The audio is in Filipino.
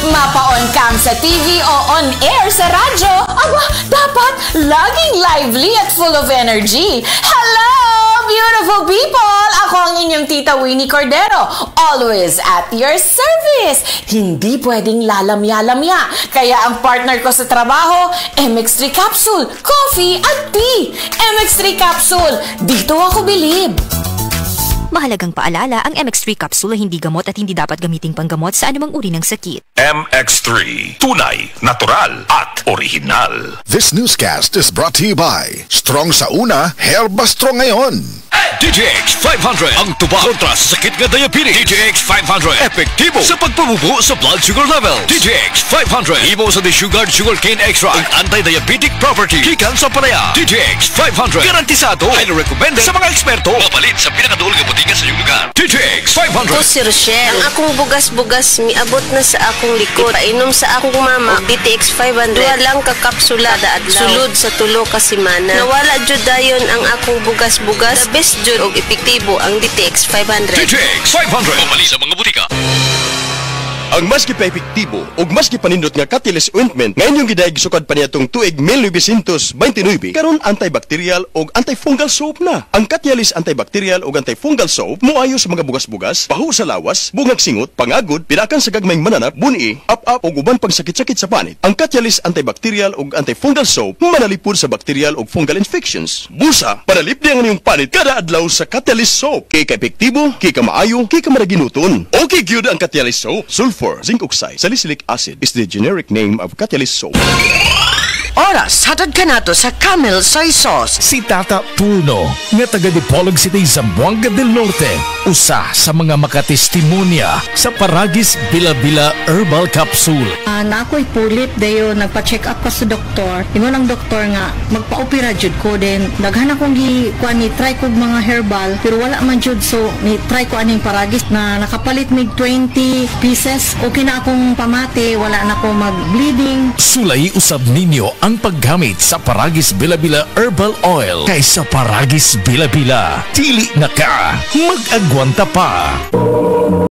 Mapa-on cam sa TV o on air sa radyo, aba, dapat laging lively at full of energy. Hello, beautiful people! Ako ang inyong Tita Winnie Cordero, always at your service. Hindi pwedeng lalamya-lamya, kaya ang partner ko sa trabaho, MX3 Capsule, coffee at tea. MX3 Capsule, dito ako bilib. Mahalagang paalala, ang MX3 capsule ay hindi gamot at hindi dapat gamiting panggamot sa anumang uri ng sakit. MX3, tunay, natural at original. This newscast is brought to you by Strong sa una, Herba Strong ngayon. DTX 500 ang tuba kontra sa sakit nga diabetes. DTX 500 epektibo sa pagpabubo sa blood sugar level. DTX 500 imo sa desugared sugarcane extract ang anti-diabetic property gikan sa palaya. DTX 500 garantisado, highly recommended sa mga eksperto. Mapalit sa pinakaduol nga butingan sa iyong lugar. DTX 500. Ito si Rochelle. Ang akong bugas-bugas miabot na sa akong likod. Painom sa akong mama DTX 500. Duha lang ka kapsula daadlaw. Sulod sa tulo ka semana. Nawala jud dayon ang akong bugas-bugas. The best jud og epektibo ang DTX 500. DTX 500 mamali sa mga butika. Ang mas gipa-epektibo ug mas gipanindot nga Catalyst ointment ngayon yung gidayeg sukad pa niyatong tuig 1929 karon antibacterial ug antifungal soap na. Ang Catalyst antibacterial ug antifungal soap moayo sa mga bugas-bugas, pahu sa lawas, bungag singot, pangagod, pinakan sa gagmayng mananap, buni, up-up ug uban pang sakit-sakit sa panit. Ang Catalyst antibacterial ug antifungal soap manalipod sa bacterial ug fungal infections. Busa, panalip diyan ang iyong panit kada adlaw sa Catalyst soap. Kay ka-epektibo, kay ka maayo, kay ka maraginuton. Okay gyud ang Catalyst soap. Zinc oxide, salicylic acid is the generic name of Catalyst soap. Oras, hatad ka nato sa Camel Soy Sauce. Si Tata Turno, nga taga Dipolog City, Zamboanga del Norte, usa sa mga makatestimonya sa Paragis Bila-Bila Herbal Capsule. Na ako'y pulit dayo, nagpa-check up ka sa doktor. Ingon ang doktor nga, magpa-opera jud ko din. Daghan akong try ko mga herbal, pero wala man jud, so ni-try ko aning Paragis na nakapalit mig 20 pieces. Okay na akong pamati, wala na ako mag-bleeding. Sulay usab ninyo ang paggamit sa Paragis Bila-Bila Herbal Oil kaysa Paragis Bila-Bila. Dili na ka, mag-agwanta pa.